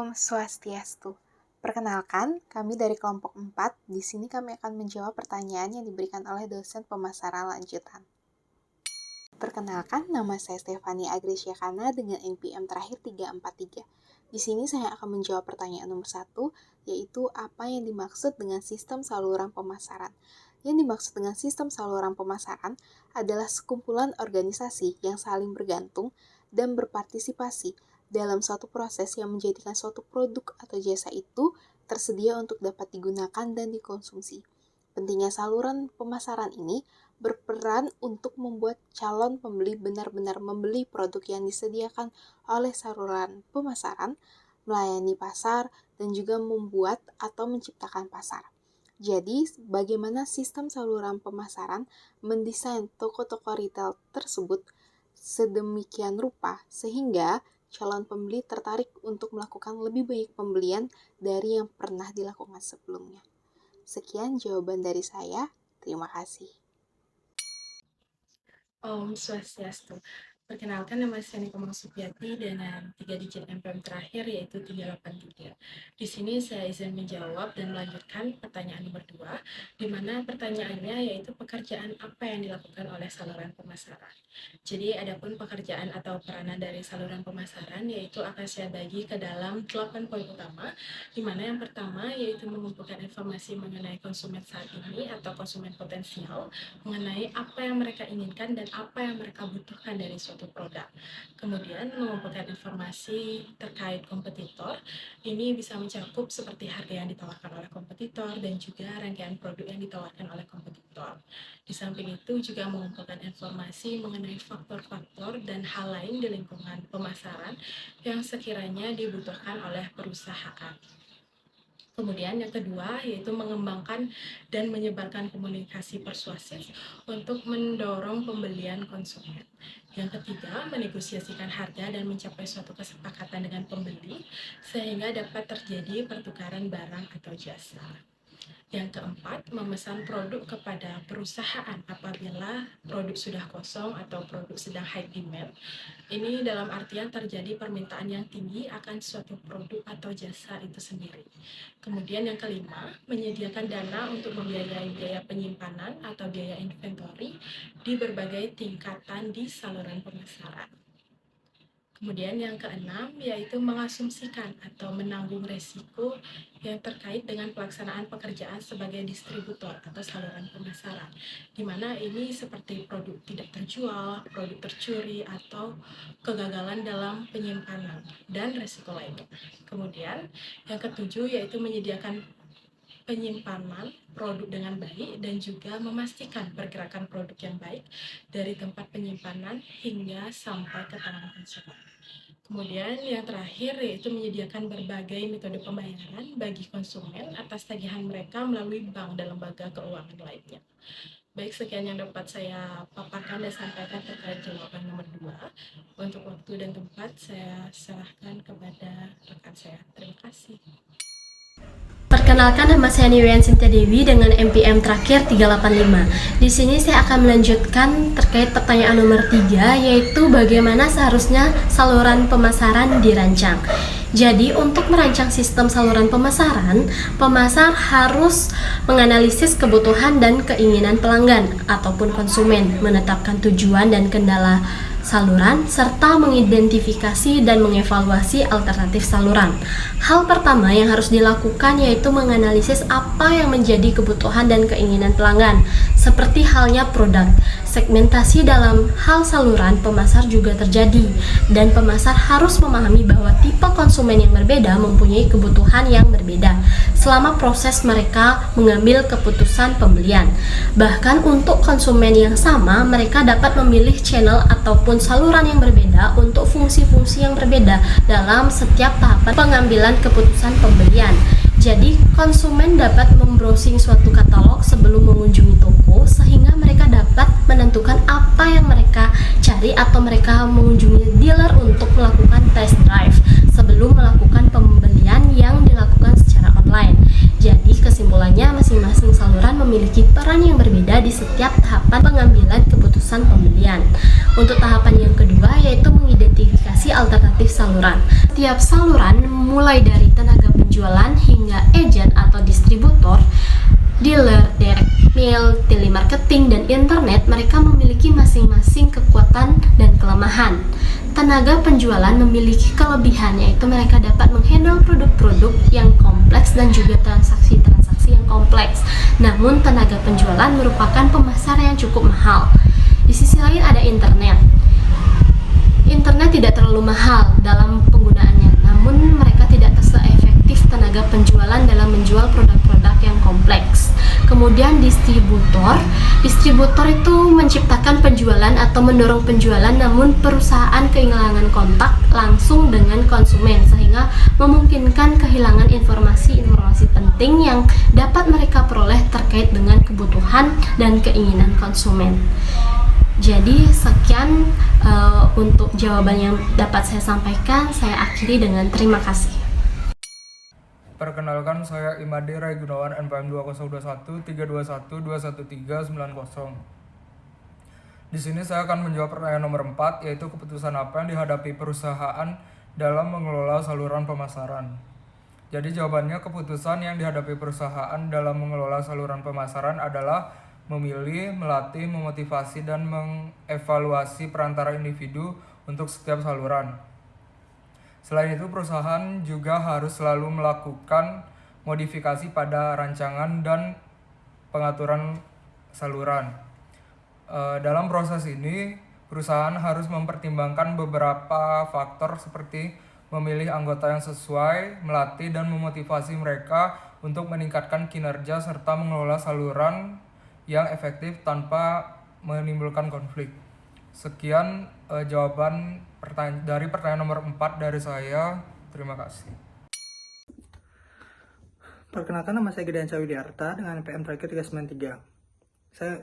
Om Swastiastu. Perkenalkan, kami dari kelompok 4. Di sini kami akan menjawab pertanyaan yang diberikan oleh dosen pemasaran lanjutan. Perkenalkan, nama saya Stefani Agrisyakana dengan NPM terakhir 343. Di sini saya akan menjawab pertanyaan nomor 1, yaitu apa yang dimaksud dengan sistem saluran pemasaran. Yang dimaksud dengan sistem saluran pemasaran adalah sekumpulan organisasi yang saling bergantung dan berpartisipasi dalam suatu proses yang menjadikan suatu produk atau jasa itu tersedia untuk dapat digunakan dan dikonsumsi. Pentingnya saluran pemasaran ini berperan untuk membuat calon pembeli benar-benar membeli produk yang disediakan oleh saluran pemasaran, melayani pasar, dan juga membuat atau menciptakan pasar. Jadi, bagaimana sistem saluran pemasaran mendesain toko-toko retail tersebut sedemikian rupa sehingga calon pembeli tertarik untuk melakukan lebih banyak pembelian dari yang pernah dilakukan sebelumnya. Sekian jawaban dari saya. Terima kasih. Om Swastiastu. Perkenalkan, nama saya Niko Supiati dengan 3 digit NPM terakhir yaitu 383. Di sini saya izin menjawab dan melanjutkan pertanyaan nomor 2, di mana pertanyaannya yaitu pekerjaan apa yang dilakukan oleh saluran pemasaran. Jadi adapun pekerjaan atau peranan dari saluran pemasaran yaitu akan saya bagi ke dalam 8 poin utama, di mana yang pertama yaitu mengumpulkan informasi mengenai konsumen saat ini atau konsumen potensial, mengenai apa yang mereka inginkan dan apa yang mereka butuhkan dari suatu produk. Kemudian mengumpulkan informasi terkait kompetitor. Ini bisa mencakup seperti harga yang ditawarkan oleh kompetitor dan juga rangkaian produk yang ditawarkan oleh kompetitor. Di samping itu juga mengumpulkan informasi mengenai faktor-faktor dan hal lain di lingkungan pemasaran yang sekiranya dibutuhkan oleh perusahaan. Kemudian yang kedua yaitu mengembangkan dan menyebarkan komunikasi persuasif untuk mendorong pembelian konsumen. Yang ketiga, menegosiasikan harga dan mencapai suatu kesepakatan dengan pembeli sehingga dapat terjadi pertukaran barang atau jasa. Yang keempat, memesan produk kepada perusahaan apabila produk sudah kosong atau produk sedang high demand. Ini dalam artian terjadi permintaan yang tinggi akan suatu produk atau jasa itu sendiri. Kemudian yang kelima, menyediakan dana untuk membiayai biaya penyimpanan atau biaya inventory di berbagai tingkatan di saluran pemasaran. Kemudian yang keenam yaitu mengasumsikan atau menanggung resiko yang terkait dengan pelaksanaan pekerjaan sebagai distributor atau saluran pemasaran, di mana ini seperti produk tidak terjual, produk tercuri, atau kegagalan dalam penyimpanan, dan resiko lainnya. Kemudian yang ketujuh yaitu menyediakan penyimpanan produk dengan baik dan juga memastikan pergerakan produk yang baik dari tempat penyimpanan hingga sampai ke tangan konsumen. Kemudian yang terakhir yaitu menyediakan berbagai metode pembayaran bagi konsumen atas tagihan mereka melalui bank dan lembaga keuangan lainnya. Baik, sekian yang dapat saya paparkan dan sampaikan terkait jawaban nomor 2. Untuk waktu dan tempat saya serahkan kepada rekan saya. Terima kasih. Perkenalkan, nama saya Niwian Sintia Dewi dengan NPM terakhir 385. Di sini saya akan melanjutkan terkait pertanyaan nomor 3, yaitu bagaimana seharusnya saluran pemasaran dirancang. Jadi untuk merancang sistem saluran pemasaran, pemasar harus menganalisis kebutuhan dan keinginan pelanggan ataupun konsumen, menetapkan tujuan dan kendala saluran, serta mengidentifikasi dan mengevaluasi alternatif saluran. Hal pertama yang harus dilakukan yaitu menganalisis apa yang menjadi kebutuhan dan keinginan pelanggan, seperti halnya produk. Segmentasi dalam hal saluran pemasar juga terjadi, dan pemasar harus memahami bahwa tipe konsumen yang berbeda mempunyai kebutuhan yang berbeda selama proses mereka mengambil keputusan pembelian. Bahkan untuk konsumen yang sama, mereka dapat memilih channel ataupun saluran yang berbeda untuk fungsi-fungsi yang berbeda dalam setiap tahapan pengambilan keputusan pembelian. Jadi, konsumen dapat membrowsing suatu katalog sebelum mengunjungi toko sehingga mereka dapat menentukan apa yang mereka cari atau mereka mengunjungi dealer untuk melakukan test drive sebelum melakukan pembelian yang dilakukan secara online. Jadi, kesimpulannya masing-masing saluran memiliki peran yang berbeda di setiap tahapan pengambilan keputusan pembelian. Untuk tahapan yang kedua yaitu mengidentifikasi alternatif saluran. setiap saluran mulai dari tenaga penjualan hingga agen atau distributor, dealer, direct mail, telemarketing, dan internet, mereka memiliki masing-masing kekuatan dan kelemahan. Tenaga penjualan memiliki kelebihan, yaitu mereka dapat menghandle produk-produk yang kompleks dan juga transaksi-transaksi yang kompleks. Namun tenaga penjualan merupakan pemasar yang cukup mahal. Di sisi lain ada internet. Internet tidak terlalu mahal dalam penggunaannya, namun mereka tidak se-efektif tenaga penjualan dalam menjual produk-produk yang kompleks. Kemudian distributor itu menciptakan penjualan atau mendorong penjualan, namun perusahaan kehilangan kontak langsung dengan konsumen sehingga memungkinkan kehilangan informasi-informasi penting yang dapat mereka peroleh terkait dengan kebutuhan dan keinginan konsumen. Jadi sekian untuk jawaban yang dapat saya sampaikan. Saya akhiri dengan terima kasih. Perkenalkan, saya Imade Ray Gunawan, NPM 2021 321 213 90. Di sini saya akan menjawab pertanyaan nomor 4, yaitu keputusan apa yang dihadapi perusahaan dalam mengelola saluran pemasaran. Jadi jawabannya, keputusan yang dihadapi perusahaan dalam mengelola saluran pemasaran adalah memilih, melatih, memotivasi, dan mengevaluasi perantara individu untuk setiap saluran. Selain itu, perusahaan juga harus selalu melakukan modifikasi pada rancangan dan pengaturan saluran. Dalam proses ini, perusahaan harus mempertimbangkan beberapa faktor seperti memilih anggota yang sesuai, melatih dan memotivasi mereka untuk meningkatkan kinerja, serta mengelola saluran yang efektif tanpa menimbulkan konflik. Sekian jawaban dari pertanyaan nomor 4 dari saya. Terima kasih. Perkenalkan, nama saya Gideon Widiarta dengan NPM terakhir 393. Saya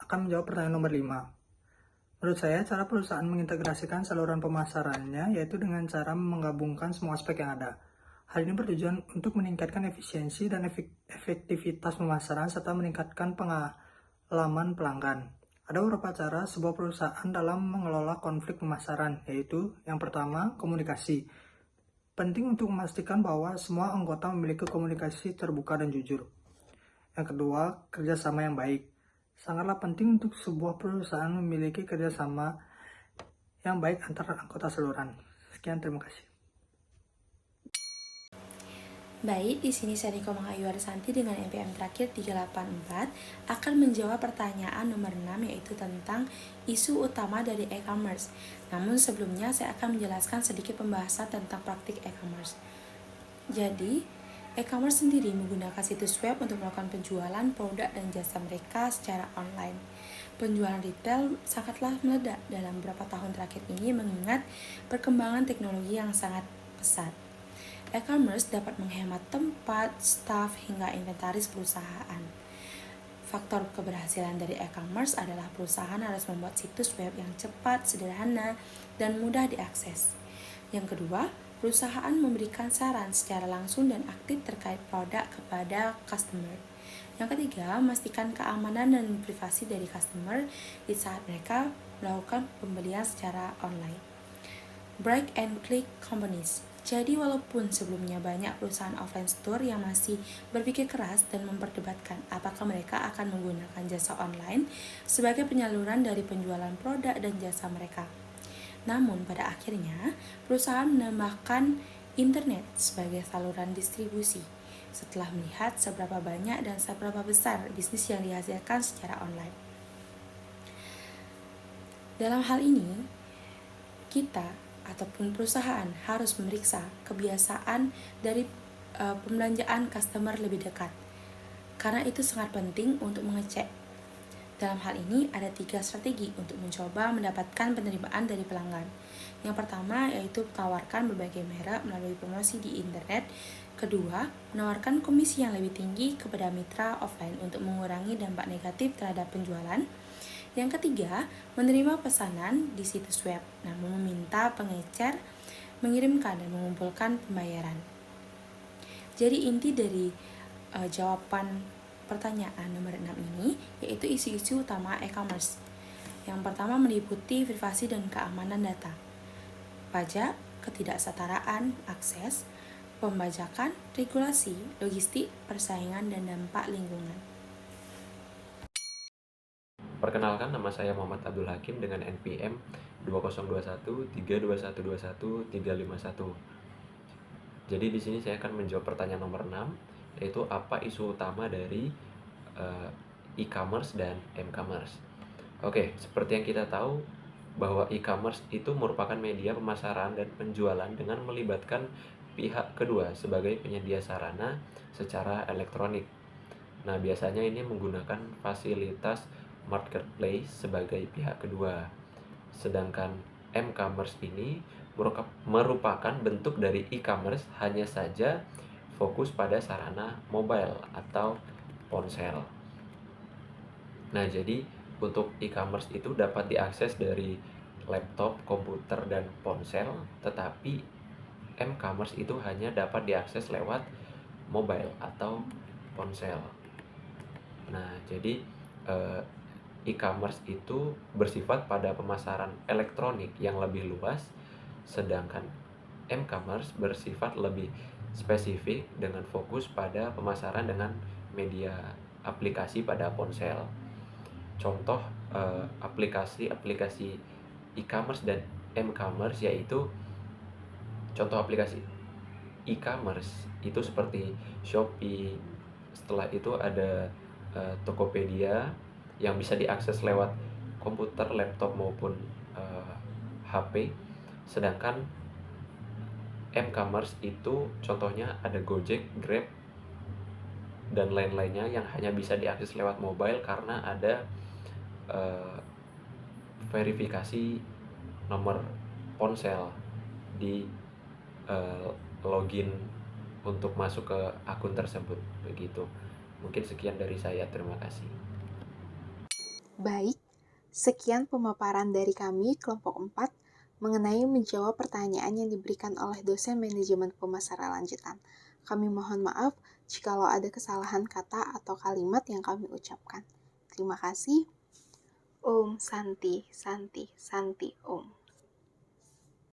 akan menjawab pertanyaan nomor 5. Menurut saya, cara perusahaan mengintegrasikan saluran pemasarannya yaitu dengan cara menggabungkan semua aspek yang ada. Hal ini bertujuan untuk meningkatkan efisiensi dan efektivitas pemasaran serta meningkatkan pengalaman pelanggan. Ada beberapa cara sebuah perusahaan dalam mengelola konflik pemasaran, yaitu yang pertama, komunikasi. Penting untuk memastikan bahwa semua anggota memiliki komunikasi terbuka dan jujur. Yang kedua, kerjasama yang baik. Sangatlah penting untuk sebuah perusahaan memiliki kerjasama yang baik antara anggota saluran. Sekian, terima kasih. Baik, di sini saya Niko Mangayu Arisanti dengan NPM terakhir 384 akan menjawab pertanyaan nomor 6, yaitu tentang isu utama dari e-commerce. Namun sebelumnya saya akan menjelaskan sedikit pembahasan tentang praktik e-commerce. Jadi, e-commerce sendiri menggunakan situs web untuk melakukan penjualan produk dan jasa mereka secara online. Penjualan retail sangatlah meledak dalam beberapa tahun terakhir ini mengingat perkembangan teknologi yang sangat pesat. E-commerce dapat menghemat tempat, staf, hingga inventaris perusahaan. Faktor keberhasilan dari e-commerce adalah perusahaan harus membuat situs web yang cepat, sederhana, dan mudah diakses. Yang kedua, perusahaan memberikan saran secara langsung dan aktif terkait produk kepada customer. Yang ketiga, memastikan keamanan dan privasi dari customer di saat mereka melakukan pembelian secara online. Break and click companies. Jadi walaupun sebelumnya banyak perusahaan offline store yang masih berpikir keras dan memperdebatkan apakah mereka akan menggunakan jasa online sebagai penyaluran dari penjualan produk dan jasa mereka. Namun pada akhirnya perusahaan menambahkan internet sebagai saluran distribusi setelah melihat seberapa banyak dan seberapa besar bisnis yang dihasilkan secara online. Dalam hal ini, kita ataupun perusahaan harus memeriksa kebiasaan dari pembelanjaan customer lebih dekat, karena itu sangat penting untuk mengecek. Dalam hal ini ada 3 strategi untuk mencoba mendapatkan penerimaan dari pelanggan. Yang pertama yaitu tawarkan berbagai merek melalui promosi di internet. Kedua, menawarkan komisi yang lebih tinggi kepada mitra offline untuk mengurangi dampak negatif terhadap penjualan. Yang ketiga, menerima pesanan di situs web, namun meminta pengecer mengirimkan dan mengumpulkan pembayaran. Jadi inti dari jawaban pertanyaan nomor 6 ini yaitu isu-isu utama e-commerce. Yang pertama meliputi privasi dan keamanan data, pajak, ketidaksetaraan akses, pembajakan, regulasi, logistik, persaingan, dan dampak lingkungan. Perkenalkan, nama saya Muhammad Abdul Hakim dengan NPM 202132121351. Jadi di sini saya akan menjawab pertanyaan nomor 6, yaitu apa isu utama dari e-commerce dan m-commerce. Oke, seperti yang kita tahu bahwa e-commerce itu merupakan media pemasaran dan penjualan dengan melibatkan pihak kedua sebagai penyedia sarana secara elektronik. Nah, biasanya ini menggunakan fasilitas marketplace sebagai pihak kedua. Sedangkan m-commerce ini merupakan bentuk dari e-commerce, hanya saja fokus pada sarana mobile atau ponsel. Nah, jadi untuk e-commerce itu dapat diakses dari laptop, komputer, dan ponsel, tetapi m-commerce itu hanya dapat diakses lewat mobile atau ponsel. Nah, jadi e-commerce itu bersifat pada pemasaran elektronik yang lebih luas, sedangkan m-commerce bersifat lebih spesifik dengan fokus pada pemasaran dengan media aplikasi pada ponsel. Contoh aplikasi-aplikasi e-commerce dan m-commerce yaitu contoh aplikasi e-commerce itu seperti Shopee, setelah itu ada Tokopedia yang bisa diakses lewat komputer, laptop maupun HP. Sedangkan m-commerce itu contohnya ada Gojek, Grab, dan lain-lainnya yang hanya bisa diakses lewat mobile karena ada verifikasi nomor ponsel di login untuk masuk ke akun tersebut. Begitu. Mungkin sekian dari saya. Terima kasih. Baik, sekian pemaparan dari kami kelompok 4 mengenai menjawab pertanyaan yang diberikan oleh dosen manajemen pemasaran lanjutan. Kami mohon maaf jikalau ada kesalahan kata atau kalimat yang kami ucapkan. Terima kasih. Om Santi, Santi, Santi, Om.